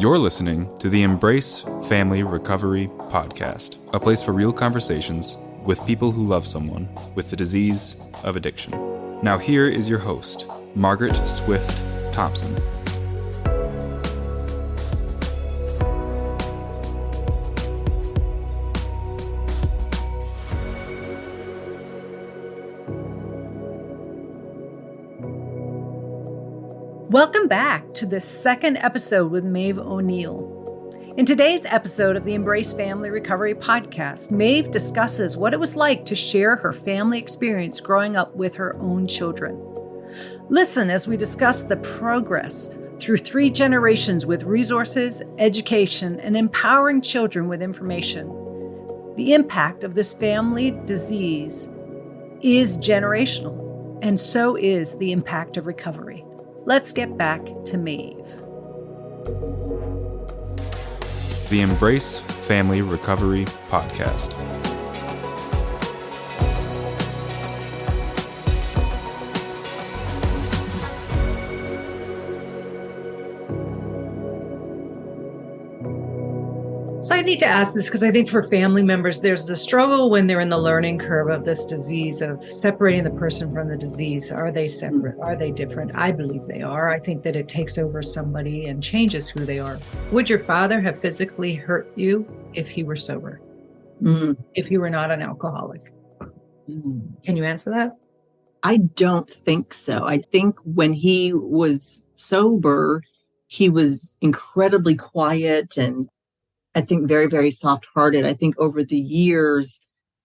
You're listening to the Embrace Family Recovery Podcast, a place for real conversations with people who love someone with the disease of addiction. Now here is your host, Margaret Swift Thompson. Welcome back to the second episode with Maeve O'Neill. In today's episode of the Embrace Family Recovery Podcast, Maeve discusses what it was like to share her family experience growing up with her own children. Listen as we discuss the progress through 3 generations with resources, education, and empowering children with information. The impact of this family disease is generational, and so is the impact of recovery. Let's get back to Maeve. The Embrace Family Recovery Podcast. So I need to ask this because I think for family members, there's the struggle when they're in the learning curve of this disease, of separating the person from the disease. Are they separate? Are they different? I believe they are. I think that it takes over somebody and changes who they are. Would your father have physically hurt you if he were sober? If he were not an alcoholic? Can you answer that? I don't think so. I think when he was sober, he was incredibly quiet and I think very, very soft-hearted. I think over the years,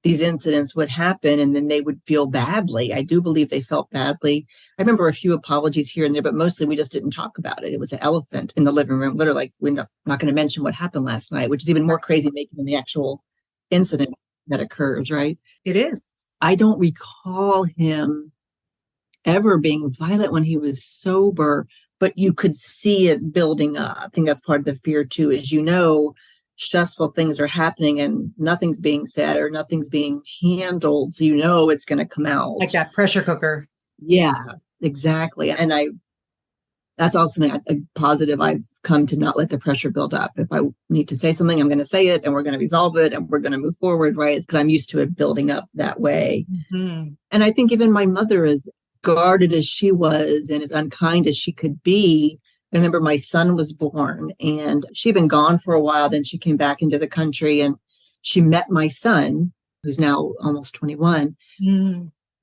these incidents would happen and then they would feel badly. I do believe they felt badly. I remember a few apologies here and there, but mostly we just didn't talk about it. It was an elephant in the living room, literally like, we're not going to mention what happened last night, which is even more crazy making than the actual incident that occurs, right? It is. I don't recall him ever being violent when he was sober, but you could see it building up. I think that's part of the fear too, is stressful things are happening and nothing's being said or nothing's being handled. So it's going to come out. Like that pressure cooker. Yeah, exactly. And that's also a positive. I've come to not let the pressure build up. If I need to say something, I'm going to say it and we're going to resolve it and we're going to move forward, right? Because I'm used to it building up that way. Mm-hmm. And I think even my mother, as guarded as she was and as unkind as she could be, I remember my son was born and she'd been gone for a while. Then she came back into the country and she met my son, who's now almost 21.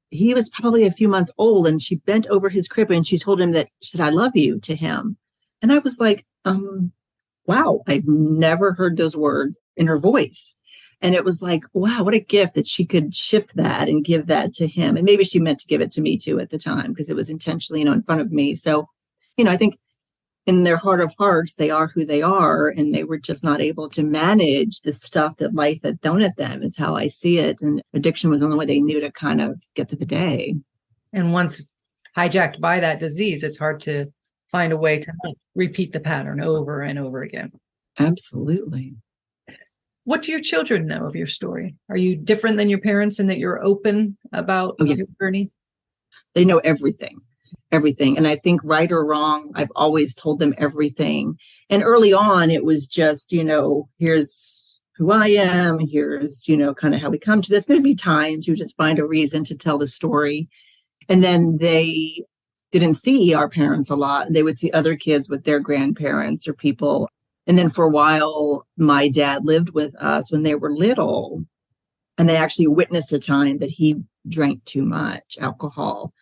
He was probably a few months old and she bent over his crib and she told him she said, "I love you" to him. And I was like, wow, I've never heard those words in her voice. And it was like, wow, what a gift that she could shift that and give that to him. And maybe she meant to give it to me too at the time because it was intentionally, in front of me. So, I think in their heart of hearts, they are who they are, and they were just not able to manage the stuff that life had thrown at them, is how I see it. And addiction was the only way they knew to kind of get through the day. And once hijacked by that disease, it's hard to find a way to repeat the pattern over and over again. Absolutely. What do your children know of your story? Are you different than your parents in that you're open about your journey? They know everything. And I think right or wrong, I've always told them everything. And early on, it was just, here's who I am. Here's, kind of how we come to this. There'd be times you just find a reason to tell the story. And then they didn't see our parents a lot. They would see other kids with their grandparents or people. And then for a while, my dad lived with us when they were little. And they actually witnessed the time that he drank too much alcohol.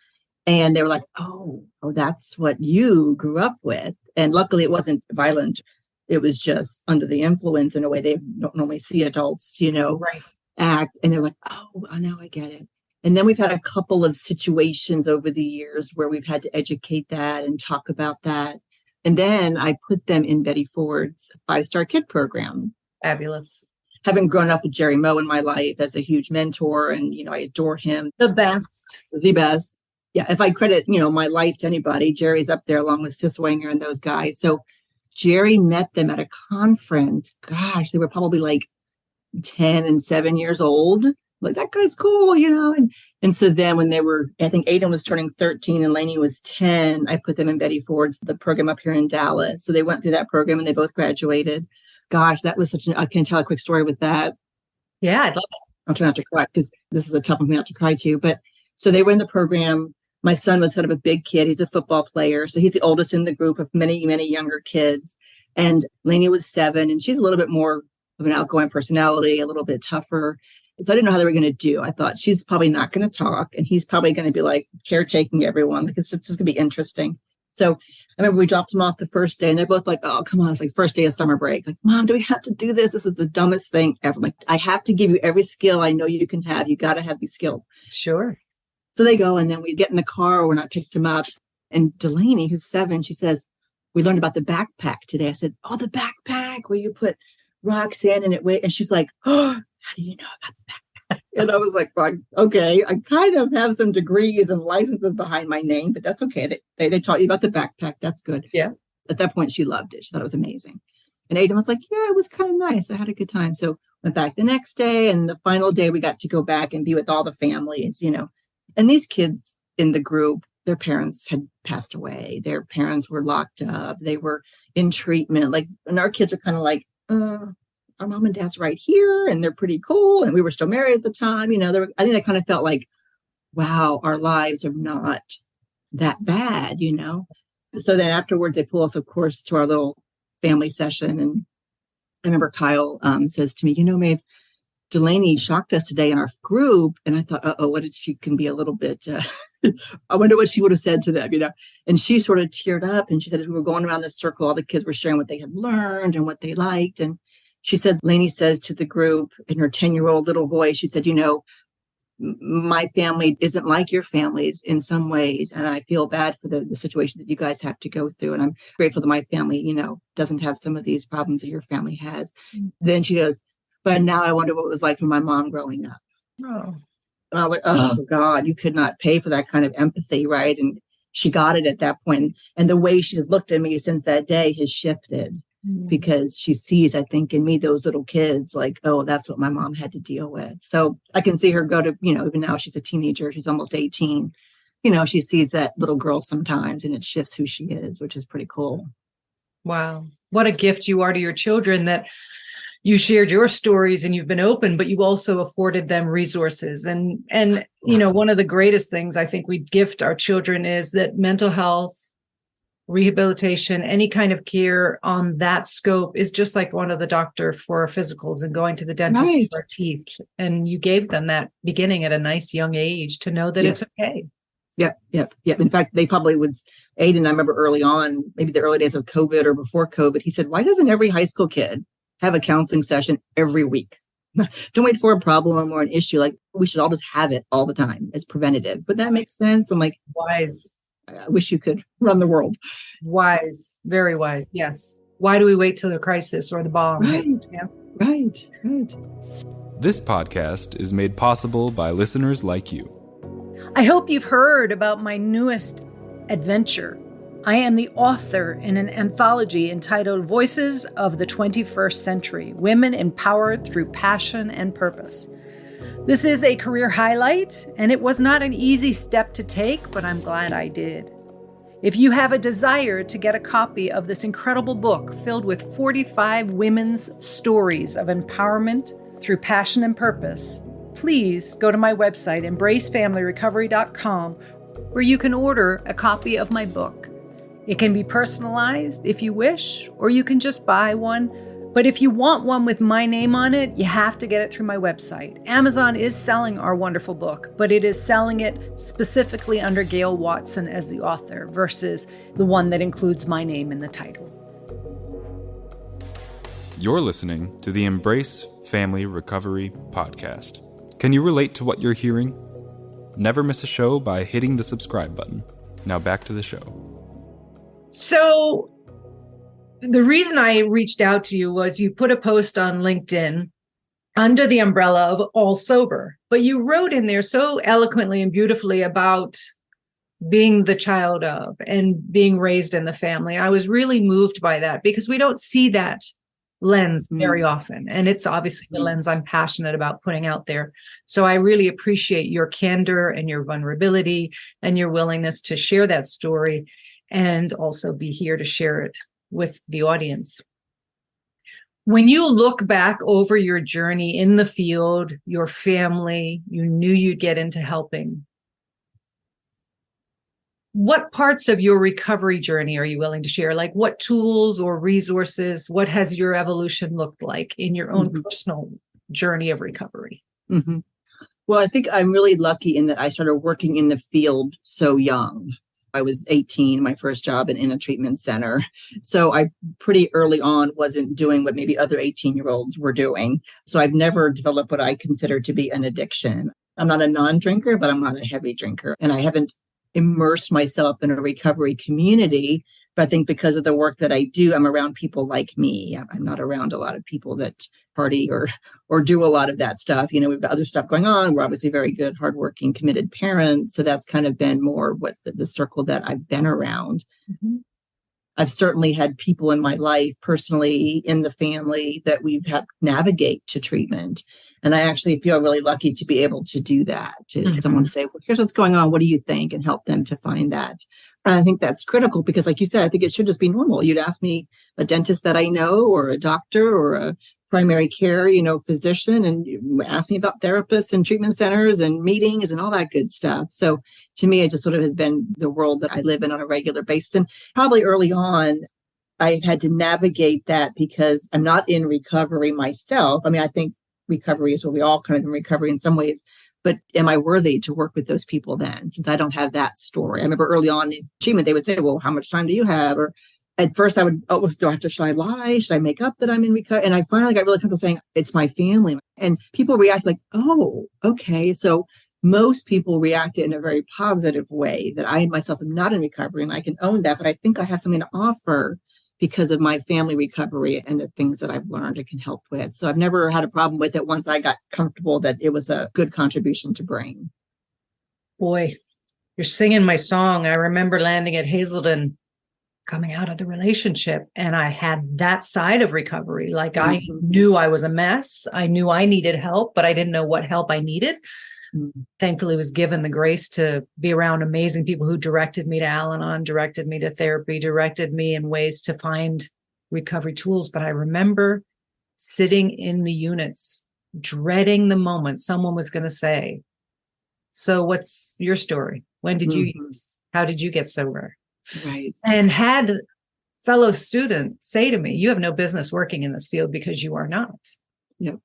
And they were like, oh, that's what you grew up with. And luckily, it wasn't violent. It was just under the influence in a way they don't normally see adults, right, act. And they're like, oh, now I get it. And then we've had a couple of situations over the years where we've had to educate that and talk about that. And then I put them in Betty Ford's 5-Star Kid program. Fabulous. Having grown up with Jerry Moe in my life as a huge mentor, and, I adore him. The best. Yeah, if I credit, my life to anybody, Jerry's up there along with Sis Wanger and those guys. So Jerry met them at a conference. Gosh, they were probably like 10 and 7 years old. like, that guy's cool, and so then when I think Aiden was turning 13 and Lainey was 10, I put them in Betty Ford's, the program up here in Dallas. So they went through that program and they both graduated. Gosh, that was I can tell a quick story with that. Yeah, I'd love it. I'll try not to cry because this is a tough one for me not to cry too. But so they were in the program. My son was kind of a big kid. He's a football player. So he's the oldest in the group of many, many younger kids. And Lainey was 7, and she's a little bit more of an outgoing personality, a little bit tougher. So I didn't know how they were going to do. I thought she's probably not going to talk, and he's probably going to be like caretaking everyone. Like, it's just going to be interesting. So I remember we dropped them off the first day, and they're both like, oh, come on. It's like first day of summer break. Like, Mom, do we have to do this? This is the dumbest thing ever. I'm like, I have to give you every skill I know you can have. You got to have these skills. Sure. So they go, and then we get in the car when I picked them up. And Delaney, who's 7, she says, we learned about the backpack today. I said, oh, the backpack where you put rocks in and it weighs. And she's like, oh, how do you know about the backpack? And I was like, well, okay, I kind of have some degrees and licenses behind my name, but that's okay. They taught you about the backpack. That's good. Yeah. At that point, she loved it. She thought it was amazing. And Aiden was like, yeah, it was kind of nice. I had a good time. So went back the next day, and the final day we got to go back and be with all the families, And these kids in the group, their parents had passed away. Their parents were locked up. They were in treatment. And our kids are kind of like, our mom and dad's right here, and they're pretty cool. And we were still married at the time. I think they kind of felt like, wow, our lives are not that bad, So then afterwards, they pull us, of course, to our little family session. And I remember Kyle says to me, Maeve, Delaney shocked us today in our group. And I thought, what did she can be a little bit, I wonder what she would have said to them, And she sort of teared up, and she said, as we were going around this circle, all the kids were sharing what they had learned and what they liked. And she said, Lainey says to the group in her 10-year-old little voice, she said, my family isn't like your families in some ways. And I feel bad for the situations that you guys have to go through. And I'm grateful that my family, doesn't have some of these problems that your family has. Mm-hmm. Then she goes, but now I wonder what it was like for my mom growing up. Oh. And I was like, oh, God, you could not pay for that kind of empathy, right? And she got it at that point. And the way she's looked at me since that day has shifted because she sees, I think, in me, those little kids, like, oh, that's what my mom had to deal with. So I can see her go to, even now she's a teenager, she's almost 18. She sees that little girl sometimes, and it shifts who she is, which is pretty cool. Wow. What a gift you are to your children, that you shared your stories and you've been open, but you also afforded them resources. And one of the greatest things I think we gift our children is that mental health, rehabilitation, any kind of care on that scope is just like going to the doctor for physicals and going to the dentist for our teeth. And you gave them that beginning at a nice young age to know that it's okay. Yep. In fact, they probably would. Aiden, I remember early on, maybe the early days of COVID or before COVID, he said, why doesn't every high school kid have a counseling session every week? Don't wait for a problem or an issue. Like, we should all just have it all the time as preventative. But that makes sense. I'm like, wise. I wish you could run the world. Wise. Very wise. Yes. Why do we wait till the crisis or the bomb? Right. Yeah. Right. This podcast is made possible by listeners like you. I hope you've heard about my newest adventure. I am the author in an anthology entitled Voices of the 21st Century, Women Empowered Through Passion and Purpose. This is a career highlight, and it was not an easy step to take, but I'm glad I did. If you have a desire to get a copy of this incredible book filled with 45 women's stories of empowerment through passion and purpose, please go to my website, embracefamilyrecovery.com, where you can order a copy of my book. It can be personalized if you wish, or you can just buy one. But if you want one with my name on it, you have to get it through my website. Amazon is selling our wonderful book, but it is selling it specifically under Gail Watson as the author versus the one that includes my name in the title. You're listening to the Embrace Family Recovery Podcast. Can you relate to what you're hearing? Never miss a show by hitting the subscribe button. Now back to the show. So the reason I reached out to you was you put a post on LinkedIn under the umbrella of All Sober, but you wrote in there so eloquently and beautifully about being the child of and being raised in the family. And I was really moved by that because we don't see that lens very often. And it's obviously the lens I'm passionate about putting out there. So I really appreciate your candor and your vulnerability and your willingness to share that story and also be here to share it with the audience. When you look back over your journey in the field, your family, you knew you'd get into helping. What parts of your recovery journey are you willing to share? Like what tools or resources, what has your evolution looked like in your own personal journey of recovery? Well, I think I'm really lucky in that I started working in the field so young. I was 18, my first job in a treatment center. So I pretty early on wasn't doing what maybe other 18-year-olds were doing. So I've never developed what I consider to be an addiction. I'm not a non-drinker, but I'm not a heavy drinker. And I haven't immerse myself in a recovery community. But I think because of the work that I do, I'm around people like me. I'm not around a lot of people that party or do a lot of that stuff. You know, we've got other stuff going on. We're obviously very good, hardworking, committed parents. So that's kind of been more what the circle that I've been around. I've certainly had people in my life personally in the family that we've had navigate to treatment. And I actually feel really lucky to be able to do that, to someone say, well, here's what's going on. What do you think? And help them to find that. And I think that's critical because like you said, I think it should just be normal. You'd ask me a dentist that I know or a doctor or a primary care, physician, and you ask me about therapists and treatment centers and meetings and all that good stuff. So to me, it just sort of has been the world that I live in on a regular basis. And probably early on, I had to navigate that because I'm not in recovery myself. I mean, I think recovery is what we all kind of in recovery in some ways, but am I worthy to work with those people then? Since I don't have that story. I remember early on in treatment, they would say, well, how much time do you have? Or at first I would, should I lie? Should I make up that I'm in recovery? And I finally got really comfortable saying, it's my family. And people react like, oh, okay. So most people react in a very positive way that I myself am not in recovery and I can own that, but I think I have something to offer because of my family recovery and the things that I've learned and can help with. So I've never had a problem with it once I got comfortable that it was a good contribution to bring. Boy, you're singing my song. I remember landing at Hazelden, coming out of the relationship, and I had that side of recovery. Like I knew I was a mess. I knew I needed help, but I didn't know what help I needed. Thankfully, was given the grace to be around amazing people who directed me to Al-Anon, directed me to therapy, directed me in ways to find recovery tools. But I remember sitting in the units, dreading the moment someone was going to say, so what's your story? When did you use? How did you get sober? Right. And had fellow students say to me, you have no business working in this field because you are not.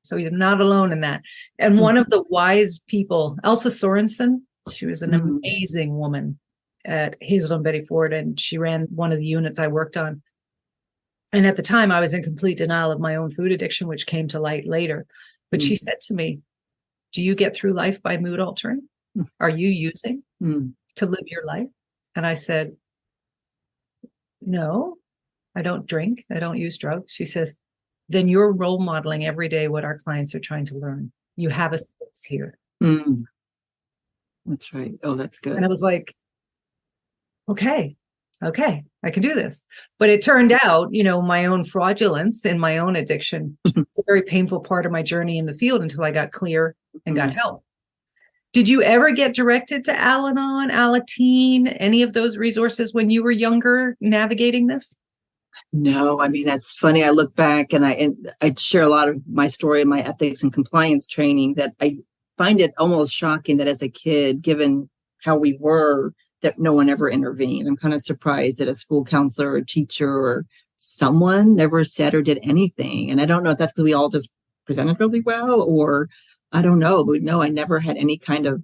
So you're not alone in that. And one of the wise people, Elsa Sorensen, she was an amazing woman at Hazelden Betty Ford, and she ran one of the units I worked on. And at the time, I was in complete denial of my own food addiction, which came to light later. But she said to me, do you get through life by mood altering? Are you using to live your life? And I said, no, I don't drink. I don't use drugs. She says, then you're role modeling every day what our clients are trying to learn. You have a space here. That's right. Oh, that's good. And I was like, okay, I can do this. But it turned out, my own fraudulence and my own addiction was a very painful part of my journey in the field until I got clear and got help. Did you ever get directed to Al-Anon, Alateen, any of those resources when you were younger navigating this? No, I mean, that's funny. I look back and I share a lot of my story in my ethics and compliance training that I find it almost shocking that as a kid, given how we were, that no one ever intervened. I'm kind of surprised that a school counselor or teacher or someone never said or did anything. And I don't know if that's because we all just presented really well, or I don't know, but no, I never had any kind of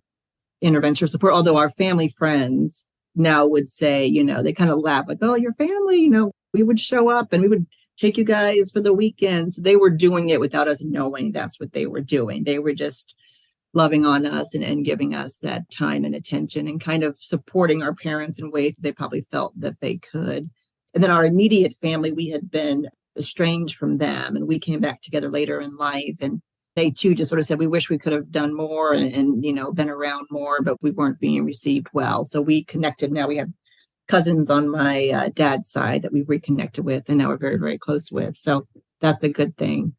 intervention or support. Although our family friends now would say, they kind of laugh like, oh, your family, we would show up and we would take you guys for the weekends. They were doing it without us knowing that's what they were doing. They were just loving on us and giving us that time and attention and kind of supporting our parents in ways that they probably felt that they could. And then our immediate family, we had been estranged from them and we came back together later in life. And they too just sort of said, we wish we could have done more and been around more, but we weren't being received well. So we connected. Now we have cousins on my dad's side that we reconnected with and now we're very, very close with. So that's a good thing.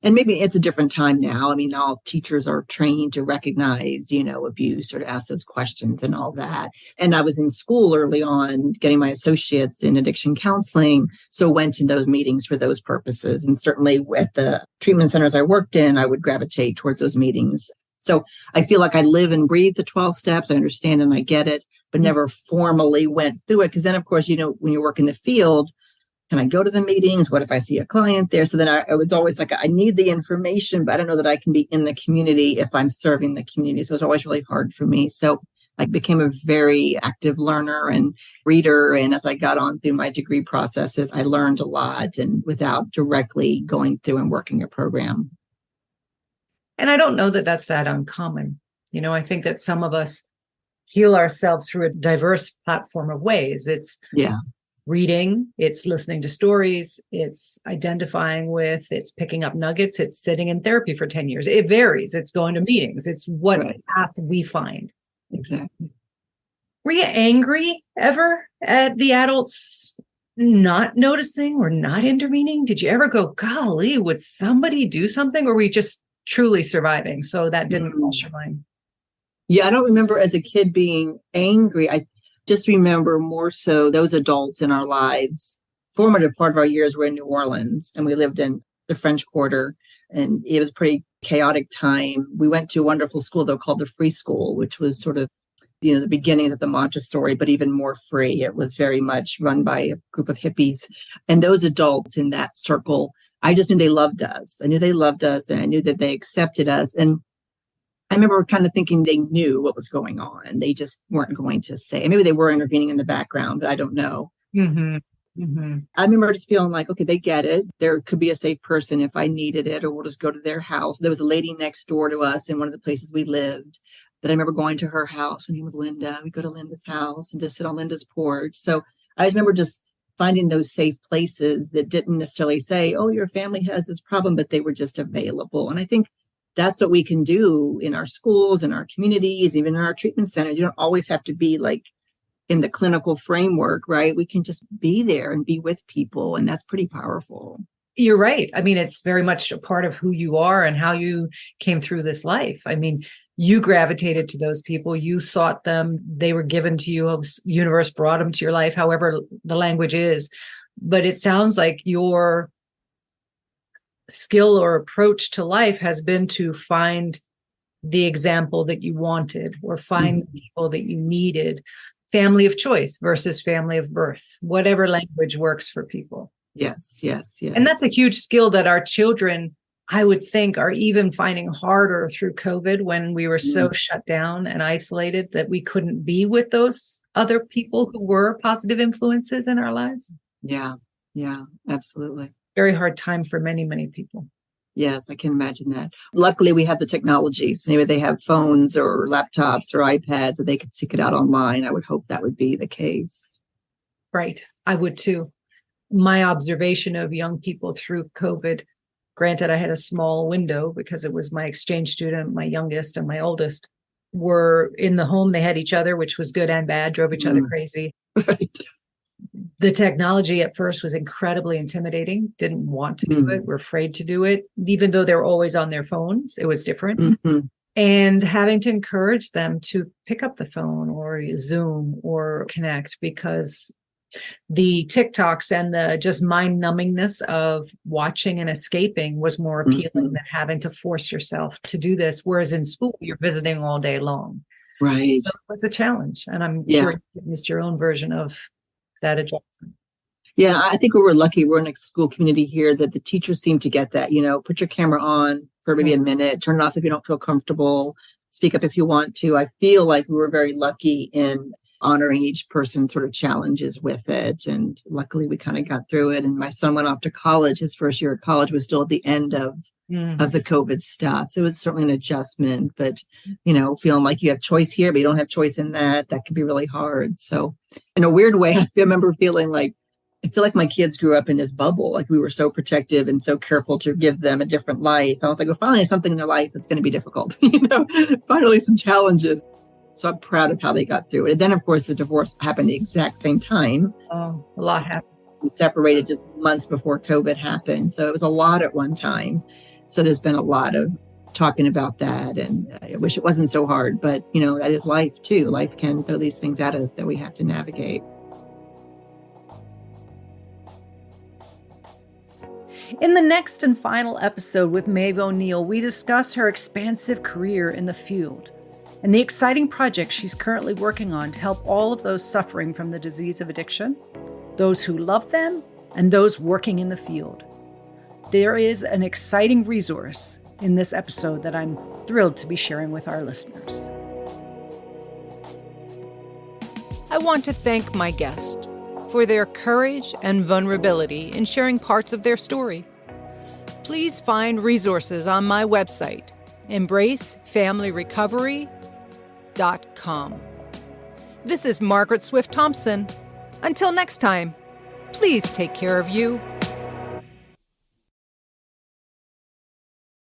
And maybe it's a different time now. I mean, all teachers are trained to recognize, abuse or to ask those questions and all that. And I was in school early on getting my associates in addiction counseling. So went to those meetings for those purposes. And certainly at the treatment centers I worked in, I would gravitate towards those meetings. So I feel like I live and breathe the 12 steps. I understand and I get it, but never formally went through it. Because then, of course, when you work in the field, can I go to the meetings? What if I see a client there? So then I was always like, I need the information, but I don't know that I can be in the community if I'm serving the community. So it was always really hard for me. So I became a very active learner and reader. And as I got on through my degree processes, I learned a lot and without directly going through and working a program. And I don't know that that's that uncommon. I think that some of us heal ourselves through a diverse platform of ways. It's reading, it's listening to stories, it's identifying with, it's picking up nuggets, it's sitting in therapy for 10 years. It varies. It's going to meetings. It's what path we find. Exactly. Were you angry ever at the adults not noticing or not intervening? Did you ever go, golly, would somebody do something? Or were you just truly surviving? So that didn't cross your mind. Yeah, I don't remember as a kid being angry. I just remember more so those adults in our lives. Formative part of our years were in New Orleans, and we lived in the French Quarter, and it was a pretty chaotic time. We went to a wonderful school, though, called the Free School, which was sort of, the beginnings of the Montessori, but even more free. It was very much run by a group of hippies. And those adults in that circle, I just knew they loved us. I knew they loved us, and I knew that they accepted us. And I remember kind of thinking they knew what was going on. They just weren't going to say. Maybe they were intervening in the background, but I don't know. Mm-hmm. Mm-hmm. I remember just feeling like, okay, they get it. There could be a safe person if I needed it, or we'll just go to their house. There was a lady next door to us in one of the places we lived that I remember going to her house. Her name was Linda. We'd go to Linda's house and just sit on Linda's porch. So I remember just finding those safe places that didn't necessarily say, oh, your family has this problem, but they were just available. And I think that's what we can do in our schools, in our communities, even in our treatment centers. You don't always have to be like in the clinical framework, right? We can just be there and be with people. And that's pretty powerful. You're right. I mean, it's very much a part of who you are and how you came through this life. I mean, you gravitated to those people. You sought them. They were given to you. Universe brought them to your life, however the language is. But it sounds like your skill or approach to life has been to find the example that you wanted or find the people that you needed. Family of choice versus family of birth, whatever language works for people. Yes. And that's a huge skill that our children, I would think, are even finding harder through COVID when we were so shut down and isolated that we couldn't be with those other people who were positive influences in our lives. Yeah, absolutely. Very hard time for many, many people. Yes, I can imagine that. Luckily, we have the technologies. Maybe they have phones or laptops or iPads that they could seek it out online. I would hope that would be the case. Right. I would too. My observation of young people through COVID, granted, I had a small window because it was my exchange student, my youngest and my oldest, were in the home. They had each other, which was good and bad, drove each other crazy. Right. The technology at first was incredibly intimidating, didn't want to do it, were afraid to do it, even though they were always on their phones. It was different. And having to encourage them to pick up the phone or Zoom or connect, because the TikToks and the just mind numbingness of watching and escaping was more appealing than having to force yourself to do this. Whereas in school, you're visiting all day long. Right. So it's a challenge. And I'm sure you witnessed your own version of that adjustment. Yeah, I think we were lucky. We're in a school community here that the teachers seem to get that, put your camera on for maybe a minute, turn it off if you don't feel comfortable, speak up if you want to. I feel like we were very lucky in honoring each person's sort of challenges with it. And luckily we kind of got through it. And my son went off to college. His first year of college was still at the end of the COVID stuff. So it was certainly an adjustment, but, feeling like you have choice here, but you don't have choice in that can be really hard. So in a weird way, I remember feeling like, I feel like my kids grew up in this bubble. Like we were so protective and so careful to give them a different life. I was like, well, finally something in their life that's going to be difficult, finally some challenges. So I'm proud of how they got through it. And then, of course, the divorce happened the exact same time. Oh, a lot happened. We separated just months before COVID happened. So it was a lot at one time. So there's been a lot of talking about that. And I wish it wasn't so hard, but that is life too. Life can throw these things at us that we have to navigate. In the next and final episode with Maeve O'Neill, we discuss her expansive career in the field and the exciting project she's currently working on to help all of those suffering from the disease of addiction, those who love them, and those working in the field. There is an exciting resource in this episode that I'm thrilled to be sharing with our listeners. I want to thank my guest for their courage and vulnerability in sharing parts of their story. Please find resources on my website, embracefamilyrecovery.com. This is Margaret Swift Thompson. Until next time, please take care of you